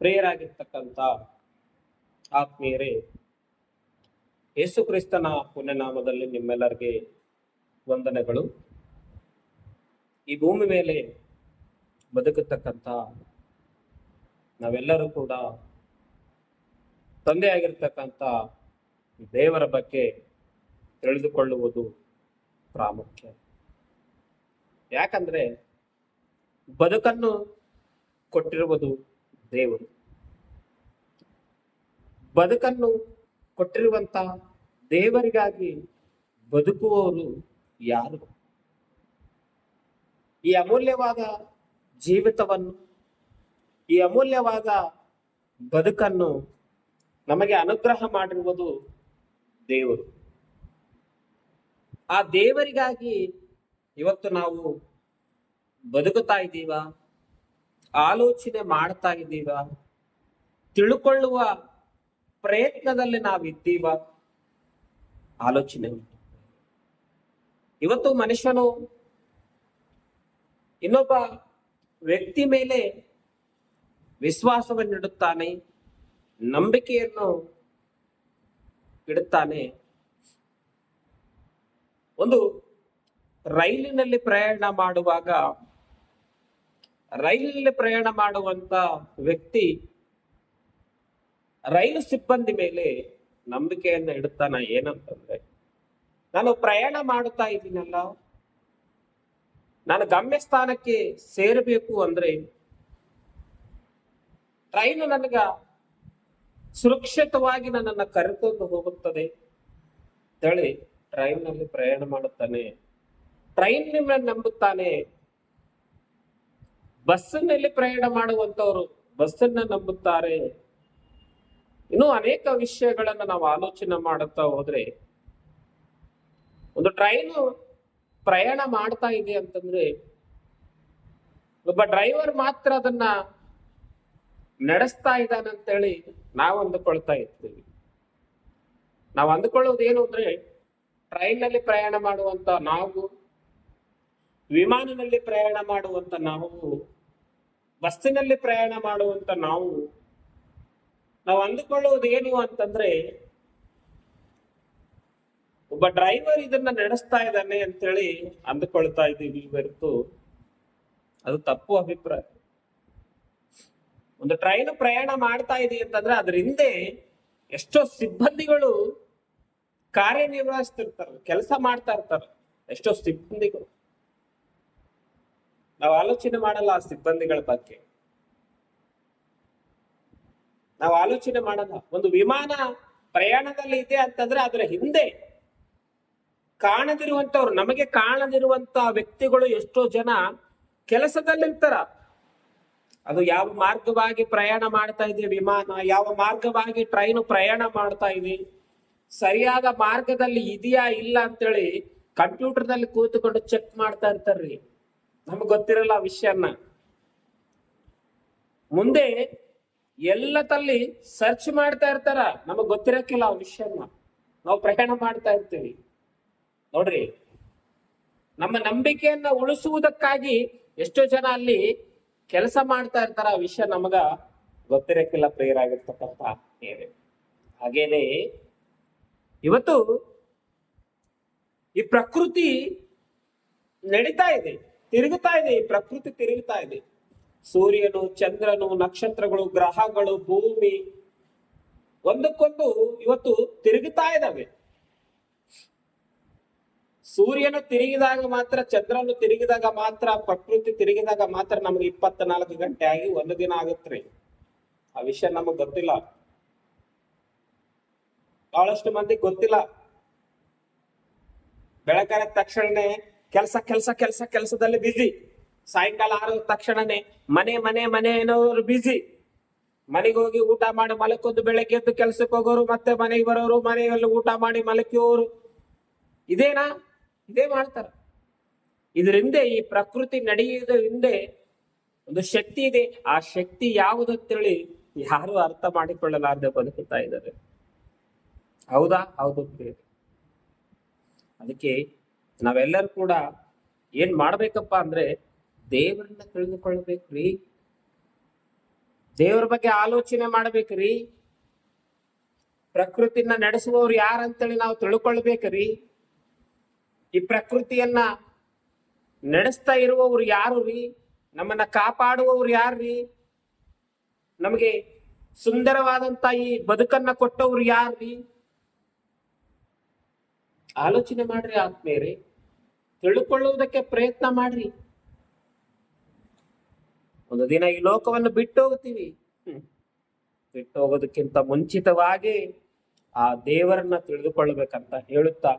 ಪ್ರಿಯರಾಗಿರ್ತಕ್ಕಂಥ ಆತ್ಮೀಯರೇ, ಯೇಸು ಕ್ರಿಸ್ತನ ಪುಣ್ಯನಾಮದಲ್ಲಿ ನಿಮ್ಮೆಲ್ಲರಿಗೆ ವಂದನೆಗಳು. ಈ ಭೂಮಿ ಮೇಲೆ ಬದುಕತಕ್ಕಂಥ ನಾವೆಲ್ಲರೂ ಕೂಡ ತಂದೆಯಾಗಿರ್ತಕ್ಕಂಥ ದೇವರ ಬಗ್ಗೆ ತಿಳಿದುಕೊಳ್ಳುವುದು ಪ್ರಾಮುಖ್ಯ. ಯಾಕಂದ್ರೆ ಬದುಕನ್ನು ಕೊಟ್ಟಿರುವುದು ದೇವರು. ಬದುಕನ್ನು ಕೊಟ್ಟಿರುವಂತ ದೇವರಿಗಾಗಿ ಬದುಕುವವರು ಯಾರು? ಈ ಅಮೂಲ್ಯವಾದ ಜೀವಿತವನ್ನು, ಈ ಅಮೂಲ್ಯವಾದ ಬದುಕನ್ನು ನಮಗೆ ಅನುಗ್ರಹ ಮಾಡಿರುವುದು ದೇವರು. ಆ ದೇವರಿಗಾಗಿ ಇವತ್ತು ನಾವು ಬದುಕುತ್ತಾ ಇದ್ದೀವ, ಆಲೋಚನೆ ಮಾಡ್ತಾ ಇದ್ದೀವ, ತಿಳ್ಕೊಳ್ಳುವ ಪ್ರಯತ್ನದಲ್ಲಿ ನಾವಿದ್ದೀವ, ಆಲೋಚನೆ. ಇವತ್ತು ಮನುಷ್ಯನು ಇನ್ನೊಬ್ಬ ವ್ಯಕ್ತಿ ಮೇಲೆ ವಿಶ್ವಾಸವನ್ನು ಇಡುತ್ತಾನೆ, ನಂಬಿಕೆಯನ್ನು ಇಡುತ್ತಾನೆ. ಒಂದು ರೈಲಿನಲ್ಲಿ ಪ್ರಯಾಣ ಮಾಡುವಾಗ ರೈಲಿನಲ್ಲಿ ಪ್ರಯಾಣ ಮಾಡುವಂತ ವ್ಯಕ್ತಿ ರೈಲು ಸಿಬ್ಬಂದಿ ಮೇಲೆ ನಂಬಿಕೆಯನ್ನು ಇಡುತ್ತಾನ. ಏನಂತಂದ್ರೆ, ನಾನು ಪ್ರಯಾಣ ಮಾಡುತ್ತಾ ಇದ್ದೀನಲ್ಲ, ನಾನು ಗಮ್ಯ ಸ್ಥಾನಕ್ಕೆ ಸೇರಬೇಕು ಅಂದ್ರೆ ಟ್ರೈನ್ ನನಗ ಸುರಕ್ಷಿತವಾಗಿ ನನ್ನನ್ನು ಕರೆದುಕೊಂಡು ಹೋಗುತ್ತದೆ ಹೇಳಿ ಟ್ರೈನ್ ನಲ್ಲಿ ಪ್ರಯಾಣ ಮಾಡುತ್ತಾನೆ. ಟ್ರೈನ್ ನಂಬುತ್ತಾನೆ. ಬಸ್ಸಿನಲ್ಲಿ ಪ್ರಯಾಣ ಮಾಡುವಂತವರು ಬಸ್ಸನ್ನ ನಂಬುತ್ತಾರೆ. ಇನ್ನೂ ಅನೇಕ ವಿಷಯಗಳನ್ನ ನಾವು ಆಲೋಚನೆ ಮಾಡುತ್ತಾ ಹೋದ್ರೆ, ಒಂದು ಟ್ರೈನು ಪ್ರಯಾಣ ಮಾಡ್ತಾ ಇದೆ ಅಂತಂದ್ರೆ ಒಬ್ಬ ಡ್ರೈವರ್ ಮಾತ್ರ ಅದನ್ನ ನಡೆಸ್ತಾ ಇದ್ದಾನಂತೇಳಿ ನಾವು ಅಂದುಕೊಳ್ತಾ ಇರ್ತೀವಿ. ನಾವು ಅಂದುಕೊಳ್ಳೋದು ಏನು ಅಂದ್ರೆ, ಟ್ರೈನ್ ನಲ್ಲಿ ಪ್ರಯಾಣ ಮಾಡುವಂತ ನಾವು, ವಿಮಾನದಲ್ಲಿ ಪ್ರಯಾಣ ಮಾಡುವಂತ ನಾವು, ಬಸ್ಸಿನಲ್ಲಿ ಪ್ರಯಾಣ ಮಾಡುವಂತ ನಾವು ಅಂದುಕೊಳ್ಳುವುದು ಏನು ಅಂತಂದ್ರೆ, ಒಬ್ಬ ಡ್ರೈವರ್ ಇದನ್ನ ನಡೆಸ್ತಾ ಇದ್ದಾನೆ ಅಂತೇಳಿ ಅಂದುಕೊಳ್ತಾ ಇದ್ದೀವಿ ಹೊರತು ಅದು ತಪ್ಪು ಅಭಿಪ್ರಾಯ. ಒಂದು ಟ್ರೈನ್ ಪ್ರಯಾಣ ಮಾಡ್ತಾ ಇದೆ ಅಂತಂದ್ರೆ ಅದ್ರ ಹಿಂದೆ ಎಷ್ಟೋ ಸಿಬ್ಬಂದಿಗಳು ಕಾರ್ಯನಿರ್ವಹಿಸ್ತಿರ್ತಾರೆ, ಕೆಲಸ ಮಾಡ್ತಾ ಇರ್ತಾರೆ. ಎಷ್ಟೋ ಸಿಬ್ಬಂದಿಗಳು, ನಾವು ಆಲೋಚನೆ ಮಾಡಲ್ಲ ಆ ಸಿಬ್ಬಂದಿಗಳ ಬಗ್ಗೆ. ನಾವು ಆಲೋಚನೆ ಮಾಡಲ್ಲ. ಒಂದು ವಿಮಾನ ಪ್ರಯಾಣದಲ್ಲಿ ಇದೆ ಅಂತಂದ್ರೆ ಅದರ ಹಿಂದೆ ಕಾಣದಿರುವಂತವ್ರು, ನಮಗೆ ಕಾಣದಿರುವಂತ ವ್ಯಕ್ತಿಗಳು ಎಷ್ಟೋ ಜನ ಕೆಲಸದಲ್ಲಿರ್ತಾರ. ಅದು ಯಾವ ಮಾರ್ಗವಾಗಿ ಪ್ರಯಾಣ ಮಾಡ್ತಾ ಇದೆ ವಿಮಾನ, ಯಾವ ಮಾರ್ಗವಾಗಿ ಟ್ರೈನ್ ಪ್ರಯಾಣ ಮಾಡ್ತಾ ಇದೆ, ಸರಿಯಾದ ಮಾರ್ಗದಲ್ಲಿ ಇದೆಯಾ ಇಲ್ಲ ಅಂತೇಳಿ ಕಂಪ್ಯೂಟರ್ನಲ್ಲಿ ಕೂತ್ಕೊಂಡು ಚೆಕ್ ಮಾಡ್ತಾ ಇರ್ತಾರ್ರಿ. ನಮಗ್ ಗೊತ್ತಿರಲ್ಲ ಆ ವಿಷಯನ್ನ. ಮುಂದೆ ಎಲ್ಲದಲ್ಲಿ ಸರ್ಚ್ ಮಾಡ್ತಾ ಇರ್ತಾರ, ನಮಗ್ ಗೊತ್ತಿರಕ್ಕಿಲ್ಲ ಆ ವಿಷಯನ್ನ. ನಾವು ಪ್ರಯಾಣ ಮಾಡ್ತಾ ಇರ್ತೀವಿ ನೋಡ್ರಿ. ನಮ್ಮ ನಂಬಿಕೆಯನ್ನ ಉಳಿಸುವುದಕ್ಕಾಗಿ ಎಷ್ಟೋ ಜನ ಅಲ್ಲಿ ಕೆಲಸ ಮಾಡ್ತಾ ಇರ್ತಾರ, ಆ ವಿಷಯ ನಮಗ ಗೊತ್ತಿರಕ್ಕಿಲ್ಲ ಪ್ರಿಯರಾಗಿರ್ತಕ್ಕಂಥ ನೀವೇ. ಹಾಗೇನೆ ಇವತ್ತು ಈ ಪ್ರಕೃತಿ ನಡೀತಾ ಇದೆ, ತಿರುಗುತ್ತಾ ಇದೆ. ಈ ಪ್ರಕೃತಿ ತಿರುಗುತ್ತಾ ಇದೆ. ಸೂರ್ಯನು, ಚಂದ್ರನು, ನಕ್ಷತ್ರಗಳು, ಗ್ರಹಗಳು, ಭೂಮಿ ಒಂದಕ್ಕೊಂದು ಇವತ್ತು ತಿರುಗುತ್ತಾ ಇದ್ದಾವೆ. ಸೂರ್ಯನು ತಿರುಗಿದಾಗ ಮಾತ್ರ, ಚಂದ್ರನು ತಿರುಗಿದಾಗ ಮಾತ್ರ, ಪ್ರಕೃತಿ ತಿರುಗಿದಾಗ ಮಾತ್ರ ನಮ್ಗೆ 24 ಗಂಟೆ ಆಗಿ ಒಂದು ದಿನ ಆಗುತ್ತ್ರಿ. ಆ ವಿಷಯ ನಮಗ್ ಗೊತ್ತಿಲ್ಲ. ಬಹಳಷ್ಟು ಮಂದಿ ಗೊತ್ತಿಲ್ಲ. ಬೆಳಗಾದ ತಕ್ಷಣನೇ ಕೆಲಸದಲ್ಲಿ ಬಿಜಿ. ಸಾಯಂಕಾಲ ಆದ ತಕ್ಷಣನೇ ಮನೆ ಏನೋರು ಬಿಜಿ. ಮನೆಗೆ ಹೋಗಿ ಊಟ ಮಾಡಿ ಮಲಕೋದು, ಬೆಳಗ್ಗೆ ಎದ್ದು ಕೆಲ್ಸಕ್ಕೆ ಹೋಗೋರು, ಮತ್ತೆ ಮನೆಗೆ ಬರೋರು, ಮನೆಯಲ್ಲಿ ಊಟ ಮಾಡಿ ಮಲಕೋರು. ಇದೇ ಮಾಡ್ತಾರ. ಇದ್ರ ಹಿಂದೆ, ಈ ಪ್ರಕೃತಿ ನಡೆಯುವುದ ಹಿಂದೆ ಒಂದು ಶಕ್ತಿ ಇದೆ. ಆ ಶಕ್ತಿ ಯಾವುದಂತೇಳಿ ಯಾರು ಅರ್ಥ ಮಾಡಿಕೊಳ್ಳಲಾರದೆ ಬದುಕುತ್ತಾ ಇದ್ದಾರೆ. ಹೌದಾ? ಹೌದು. ಅದಕ್ಕೆ ನಾವೆಲ್ಲರೂ ಕೂಡ ಏನ್ ಮಾಡ್ಬೇಕಪ್ಪ ಅಂದ್ರೆ, ದೇವರನ್ನ ತಿಳಿದುಕೊಳ್ಳಬೇಕ್ರಿ. ದೇವ್ರ ಬಗ್ಗೆ ಆಲೋಚನೆ ಮಾಡ್ಬೇಕ್ರಿ. ಪ್ರಕೃತಿನ ನಡೆಸುವವ್ರು ಯಾರಂತೇಳಿ ನಾವು ತಿಳ್ಕೊಳ್ಬೇಕ್ರಿ. ಈ ಪ್ರಕೃತಿಯನ್ನ ನಡೆಸ್ತಾ ಇರುವವ್ರು ಯಾರು ರೀ? ನಮ್ಮನ್ನ ಕಾಪಾಡುವವ್ರು ಯಾರ್ರೀ? ನಮಗೆ ಸುಂದರವಾದಂತ ಈ ಬದುಕನ್ನ ಕೊಟ್ಟವ್ರು ಯಾರ್ರೀ? ಆಲೋಚನೆ ಮಾಡ್ರಿ ಆತ್ಮೇರಿ, ತಿಳ್ಕೊಳ್ಳುವುದಕ್ಕೆ ಪ್ರಯತ್ನ ಮಾಡ್ರಿ. ಒಂದು ದಿನ ಈ ಲೋಕವನ್ನು ಬಿಟ್ಟು ಹೋಗ್ತೀವಿ. ಬಿಟ್ಟು ಹೋಗೋದಕ್ಕಿಂತ ಮುಂಚಿತವಾಗಿ ಆ ದೇವರನ್ನ ತಿಳಿದುಕೊಳ್ಬೇಕಂತ ಹೇಳುತ್ತಾ